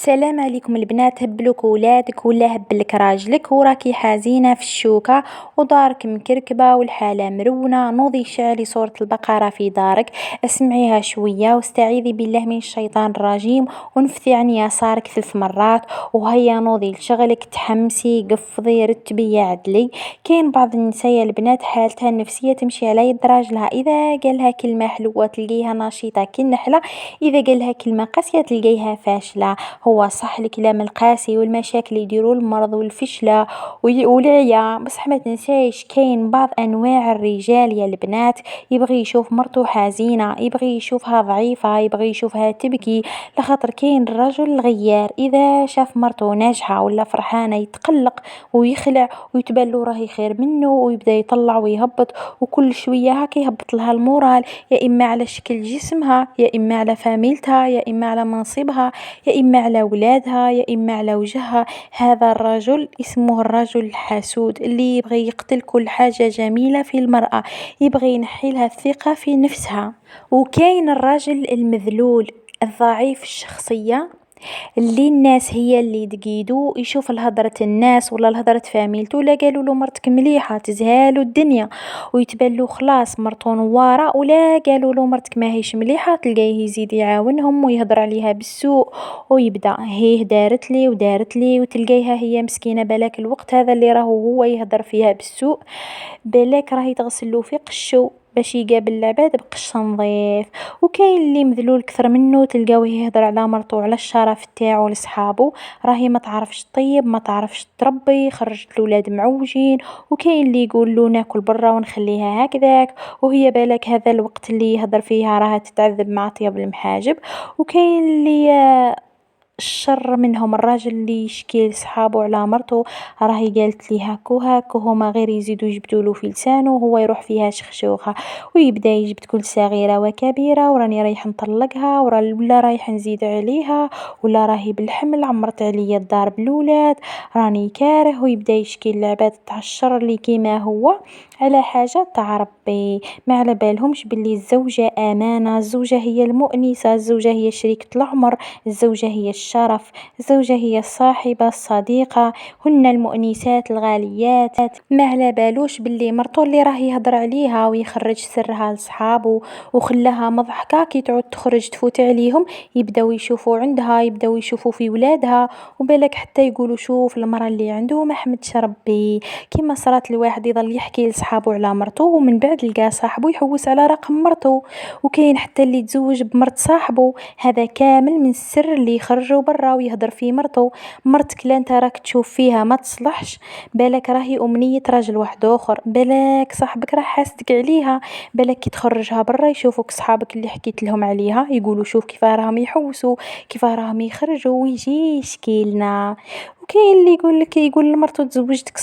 السلام عليكم البنات، هبلوك ولادك ولا هبلك راجلك وراكي حزينة في الشوكة ودارك مكركبة والحالة مرونة. نوضي شعلي صورة البقرة في دارك، اسمعيها شوية واستعيذي بالله من الشيطان الرجيم ونفثي عن يسارك 3 مرات. وهيا نوضي لشغلك، تحمسي قفضي رتبي يا عدلي. كاين بعض النساء البنات حالتها النفسية تمشي على يد راجلها، إذا قالها كلمة حلوة تلقيها نشيطة كالنحلة، إذا قالها كلمة قاسية تلقيها فاشلة. هو صح الكلام القاسي والمشاكل يديروا المرض والفشلة والعيا، بصح ما تنسايش كاين بعض انواع الرجال يا البنات يبغي يشوف مرته حزينة، يبغي يشوفها ضعيفة، يبغي يشوفها تبكي. لخاطر كاين الرجل الغيار اذا شاف مرته ناجحة ولا فرحانة يتقلق ويخلع ويتبان له راهي خير منه ويبدا يطلع ويهبط، وكل شوية هكا يهبط لها المورال، يا اما على شكل جسمها، يا اما على فاميلتها، يا اما على منصبها، يا اما على ولادها، يا إما على وجهها. هذا الرجل اسمه الرجل الحسود اللي يبغي يقتل كل حاجة جميلة في المرأة، يبغي ينحيلها الثقة في نفسها. وكاين الرجل المذلول الضعيف الشخصية اللي الناس هي اللي تقيدو، يشوف الهضرة الناس ولا الهضرة فاميلتو، لا قالوا له مرتك مليحة تزهالو الدنيا ويتبان له خلاص مرتو نوارة، ولا قالوا له مرتك ما هيش مليحة تلقاه يزيد يعاونهم ويهضر عليها بالسوء ويبدا هيه دارت لي ودارت لي، وتلقاها هي مسكينة بلاك الوقت هذا اللي راهو هو يهضر فيها بالسوء بلاك راهي تغسلو في قشو باش يقابل العباد بقش نظيف. وكاين اللي مذلول كثر منه تلقاوه يهضر على مرته وعلى الشرف تاعو لصحابو، راهي ما تعرفش طيب ما تعرفش تربي، خرجت الولاد معوجين. وكاين اللي يقول له ناكل برا ونخليها هكذاك، وهي بالك هذا الوقت اللي يهضر فيها راها تتعذب مع طياب المحاجب. وكاين اللي الشر منهم الراجل اللي يشكي لصحابه على مرته، راهي قالت لي هاك وهاك، وهما غير يزيدوا يجبدوا في لسانه وهو يروح فيها شخشوخه ويبدا يجبد كل صغيره وكبيره، وراني رايح نطلقها ولا رايح نزيد عليها، ولا راهي بالحمل عمرت عليا الدار بالولاد، راني كاره، ويبدا يشكي للعباد تاع الشر اللي كيما هو على حاجه تاع ربي. ما على بالهمش باللي الزوجه امانه، الزوجه هي المؤنسه، الزوجه هي شريكه العمر، الزوجة هي الشرف، الزوجة هي الصاحبة الصديقة، هن المؤنسات الغاليات. ما على بالوش باللي مرتو اللي راه يهضر عليها ويخرج سرها لصحابه وخلاها مضحكة كي تعود تخرج تفوت عليهم يبداو يشوفوا عندها، يبداو يشوفوا في ولادها، وبالك حتى يقولوا شوف المرأة اللي عنده ما حمدش ربي. كيما صارت الواحد يظل يحكي لصحابه على مرته ومن بعد لقى صاحبه يحوس على رقم مرته. وكاين حتى اللي يتزوج بمرت صاحبه، هذا كامل من السر اللي يخرجوا برا ويهدر في مرته. مرتك لا انت راك تشوف فيها ما تصلحش، بالك راهي أمنية راجل واحد آخر، بالك صاحبك راه حاسدك عليها، بالك كي تخرجها برا يشوفوك صحابك اللي حكيت لهم عليها يقولوا شوف كيف راهم يحوسوا كيف راهم يخرجوا ويجي يشكي لنا. وكاين اللي يقول لك يقول لمرته تزوجتك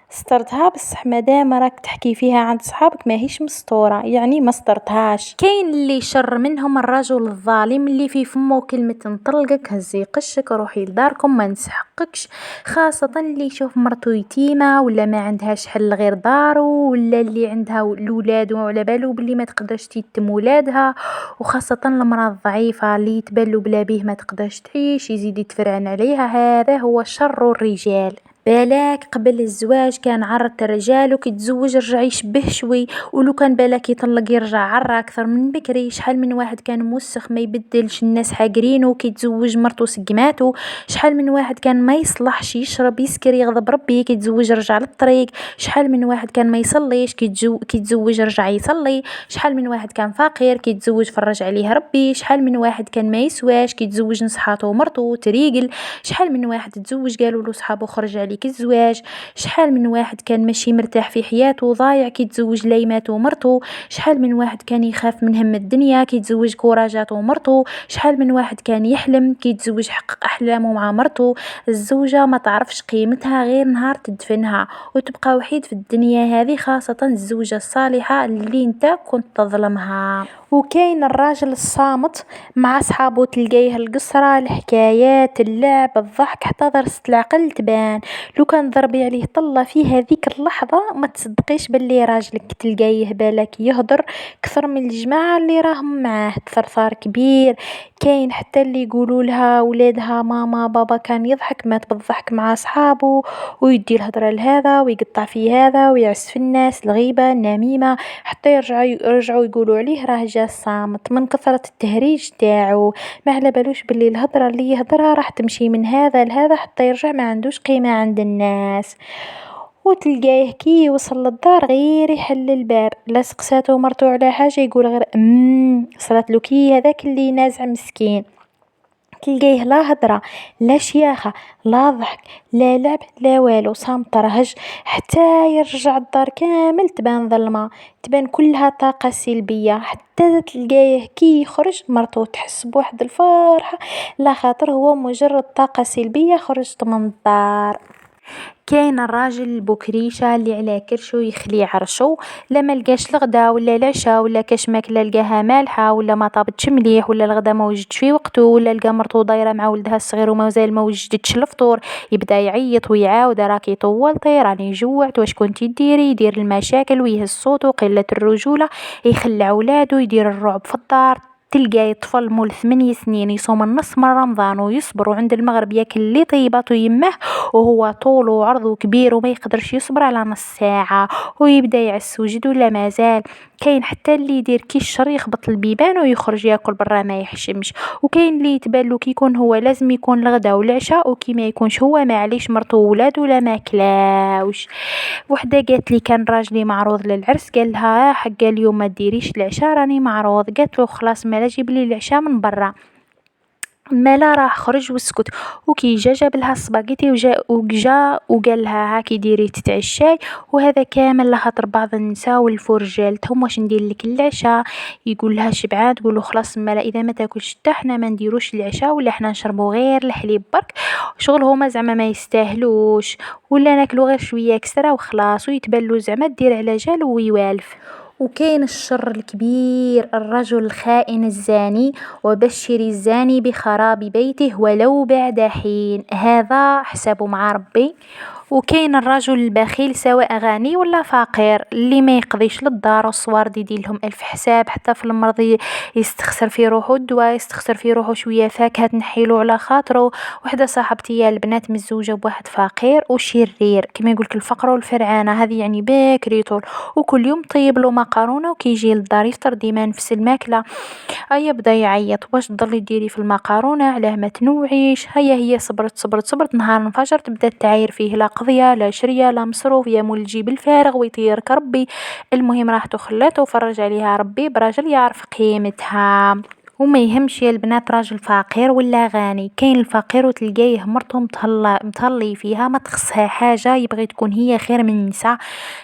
سترتها بصح مادام راك تحكي فيها عند صحابك ماهيش مستورة، يعني ما سترتهاش. كاين اللي شر منهم الرجل الظالم اللي في فمه كلمة نطلقك هزي قشك روحي لداركم ما نسحقكش، خاصة اللي يشوف مرته يتيمة ولا ما عندهاش حل غير دارو، ولا اللي عندها الولاد وعلى بالو باللي ما تقدرش تيتم ولادها، وخاصة المرأة الضعيفة اللي يتبلو بلا بيه ما تقدرش تعيش يزيد يتفرعن عليها. هذا هو شر الرجال. بالك قبل الزواج كان عرت الرجال وكي تزوج رجع يشبه شوي، ولو كان بالك يطلق يرجع عرى اكثر من بكري. شحال من واحد كان موسخ ما يبدلش الناس حاقرينه كي تزوج مرته سقماتو، شحال من واحد كان ما يصلحش يشرب يسكر يغضب ربي كي تزوج رجع للطريق، شحال من واحد كان ما يصليش كي تزوج رجع يصلي، شحال من واحد كان فقير كي تزوج فرج عليه ربي، شحال من واحد كان ما يسواش كي تزوج نصحاته مرته تريقل، شحال من واحد تزوج قالوا له صحابه خرج عليه الزواج، شحال من واحد كان ماشي مرتاح في حياته ضايع كي تزوج ليماته ومرته، شحال من واحد كان يخاف من هم الدنيا كي تزوج كوراجاته ومرته، شحال من واحد كان يحلم كي تزوج حقق أحلامه مع مرته. الزوجة ما تعرفش قيمتها غير نهار تدفنها وتبقى وحيد في الدنيا هذه، خاصة الزوجة الصالحة اللي انت كنت تظلمها. وكاين الراجل الصامت مع صحابه تلقيه القصرة الحكايات اللعب الضحك حتى ضرست العقل تبان. لو كان ضربي عليه طلة في هذيك اللحظة ما تصدقيش باللي راجلك تلقايه بالك يهدر كثر من الجماعة اللي راهم معاه، ثرثار كبير. كاين حتى اللي يقولوا لها ولادها ماما بابا كان يضحك مات بالضحك مع صحابه، ويدي الهضرة لهذا ويقطع في هذا ويعس في الناس، الغيبة النميمة، حتى يرجعوا يقولوا عليه راه جا صامت من كثرة التهريج تاعو. ما على بالوش باللي الهضرة اللي يهضرها راح تمشي من هذا لهذا حتى يرجع ما عندوش قيمة عند الناس. وتلقاه كي يوصل للدار غير يحل الباب لا سقساتو مرتو على حاجة يقول غير صرات له كي هذاك اللي نازع مسكين. تلقيه لا هضرة لا شياخة لا ضحك لا لعب لا والو، صامت رهج حتى يرجع الدار كامل تبان ظلمة، تبان كلها طاقة سلبية. حتى تلقاه كي يخرج مرتو تحس بواحد الفرحة لا خاطر هو مجرد طاقة سلبية خرجت من الدار. كاين الراجل البكريشة اللي على كرشو يخلي عرشو، لما لقاش الغدا ولا العشاء ولا كاش ماكله لقاها مالحه ولا ما طابتش مليح ولا الغدا ما وجدش في وقته ولا لقى مرتو دايره مع ولدها الصغير ومازال ما وجدتش الفطور، يبدا يعيط ويعاود راكي طولتي راني جوعت واش كنتي ديري، يدير المشاكل ويهز صوته قله الرجوله، يخلع ولادو يدير الرعب في الدار. تلقاي طفل مول 8 سنين يصوم النص من رمضان ويصبر وعند المغرب ياكل اللي طيباتو يماه وهو طوله وعرضه كبير وما يقدرش يصبر على نص ساعة ويبدا يعس وجدو لا مازال. كاين حتى اللي يدير كي الشر يخبط البيبان ويخرج ياكل برا ما يحشمش، وكاين اللي يتبالو كي يكون هو لازم يكون الغدا والعشاء وكي ما يكونش هو ما عليش مرتو وولادو لا ماكلاوش. وحده قالت لي كان راجلي معروض للعرس قال لها حقا اليوم ما ديريش العشاء راني معروض، قالت له خلاص مالا جيب لي العشاء من برا، مالا راح خرج وسكت. وكي جاب لها السباغيتي وجا وقال لها هاكي ديري تتعشاي، وهذا كامل لخاطر بعض النساء والفرجالتهم واش ندير لك العشاء، يقول لها شبعان تقول له خلاص مالا اذا ما تاكلش حتى حنا ما نديروش العشاء ولا حنا نشربوا غير الحليب برك، شغل هما زعما ما يستاهلوش ولا ناكلوا غير شويه كسره وخلاص، ويتبلو زعما دير على جال ويوالف. وكاين الشر الكبير الرجل الخائن الزاني، وبشر الزاني بخراب بيته ولو بعد حين، هذا حسابه مع ربي. وكاين الرجل البخيل سواء غني ولا فقير اللي ما يقضيش للدار والصوارد يدير لهم ألف حساب، حتى في المرض يستخسر في روحه الدواء، يستخسر في روحه شويه فاكهه تنحيلو على خاطره. وحده صاحبتي يا البنات مزوجه بواحد فقير وشرير كما يقولك الفقر والفرعانه، هذه يعني باكري طول وكل يوم طيب له مقارونه وكيجي للدار يفطر ديما نفس الماكله. هيا بدا يعيط واش تضلي ديري في المقارونه علاه ما تنوعيش، هي صبرت صبرت صبرت نهار انفجر تبدا تعاير فيه لا قضيه لا شريه لا مصروف يا مول الجيب الفارغ ويطيرك ربي. المهم راحته خلاته وفرج عليها ربي براجل يعرف قيمتها. وما يهمش يا البنات راجل فقير ولا غني، كاين الفقير وتلقايه مرته متهلي فيها ما تخصها حاجه يبغي تكون هي خير من النساء،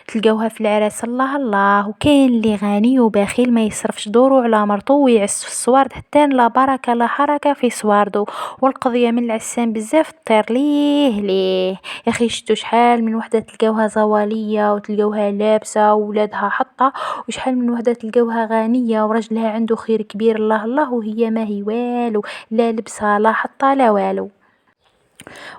تلقاوها في العراس الله الله. وكاين اللي غني وبخيل ما يصرفش دورو على مرته ويعس في الصوارد حتى لا بركه لا حركه في صواردو، والقضيه من العسان بزاف طير ليه يا اخي. شتو شحال من وحده تلقاوها زواليه وتلقاوها لابسه وولادها حطه، وشحال من وحده تلقاوها غنيه وراجلها عنده خير كبير الله الله وهي ما هي والو، لا لبسه لا حطه لا والو.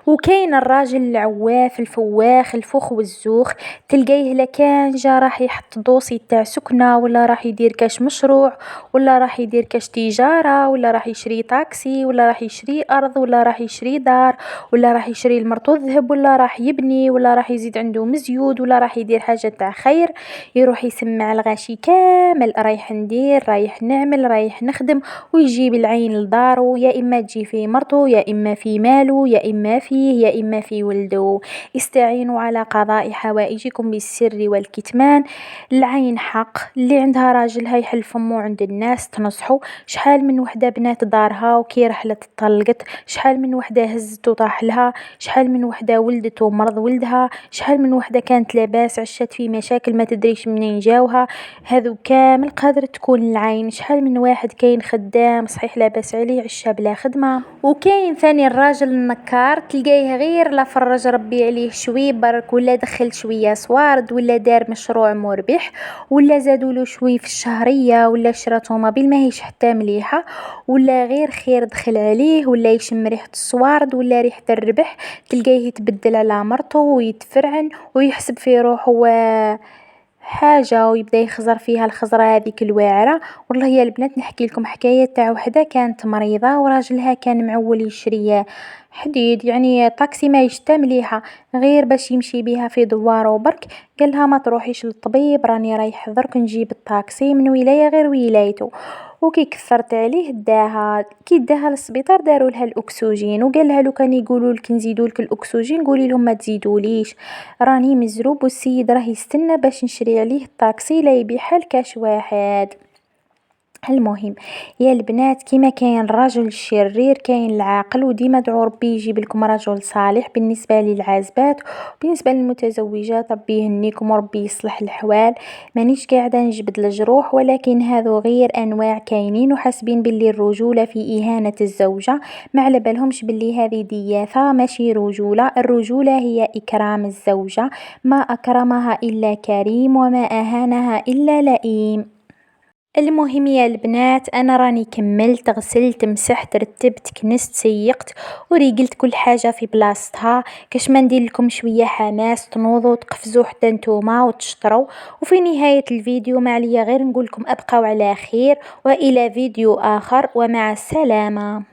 وكاين الراجل العواف الفواخ الفخ والزوخ، تلقيه لكان جا راح يحط دوسي تاع سكنة ولا راح يدير كاش مشروع ولا راح يدير كاش تجارة ولا راح يشري طاكسي ولا راح يشري أرض ولا راح يشري دار ولا راح يشري المرتو الذهب ولا راح يبني ولا راح يزيد عنده مزيود ولا راح يدير حاجة تاع خير، يروح يسمع الغاشي كامل رايح ندير رايح نعمل رايح نخدم، ويجيب العين لدارو يا إما تجي في مرتو يا إما في مالو يا إما فيه يا إما في ولده. استعينوا على قضاء حوائجكم بالسر والكتمان، العين حق، اللي عندها راجلها يحل فمو عند الناس تنصحوا. شحال من وحده بنات دارها وكي رحلت طلقت، شحال من وحده هزت وطاح لها، شحال من وحده ولدت ومرض ولدها، شحال من وحده كانت لاباس عشت في مشاكل ما تدريش منين جاوها، هذو كامل قادر تكون العين. شحال من واحد كاين خدام صحيح لاباس عليه عشا بلا خدمه. وكاين ثاني الراجل النكار الدار تلقايه غير لا فرج ربي عليه شوي برك ولا دخل شويه صوارد ولا دار مشروع مربح ولا زادولو شوي في الشهريه ولا شرا طوموبيل ماهيش حتى مليحه ولا غير خير دخل عليه ولا يشم ريحة الصوارد ولا ريحة الربح تلقايه يتبدل على مرتو ويتفرعن ويحسب في روحو حاجة ويبدا يخزر فيها الخزرة هذيك الواعرة. والله يا البنات نحكي لكم حكاية تاع وحدة كانت مريضة وراجلها كان معول يشري حديد يعني طاكسي ماهيش تا مليحة غير باش يمشي بيها في دوارو برك قالها ما تروحيش للطبيب راني رايح درك نجيب الطاكسي من ولاية غير ولايته. وكي كثرت عليه داها كي داها للسبيطار دارولها الاكسجين وقالها لو كان يقولولك نزيدولك الاكسجين قولي لهم ما تزيدوليش راني مزروب والسيد راه يستنى باش نشري عليه الطاكسي لا يبيعها لكاش واحد. المهم يا البنات كيما كاين الرجل الشرير كاين العاقل وديما ادعوا ربي يجيب لكم رجل صالح بالنسبه للعازبات وبالنسبه للمتزوجات ربي يهنيكم وربي يصلح الحوال. مانيش قاعده نجبد الجروح ولكن هذو غير انواع كاينين وحاسبين باللي الرجوله في اهانه الزوجه ما على بالهمش باللي هذه دياثه ماشي رجوله. الرجوله هي اكرام الزوجه ما اكرمها الا كريم وما اهانها الا لئيم. المهم يا البنات انا راني كملت غسلت مسحت رتبت كنست سيقت وريقلت كل حاجه في بلاصتها كاش ما ندير لكم شويه حماس تنوضوا تقفزوا حتى نتوما وتشطروا. وفي نهايه الفيديو ما عليا غير نقول لكم ابقوا على خير والى فيديو اخر ومع السلامه.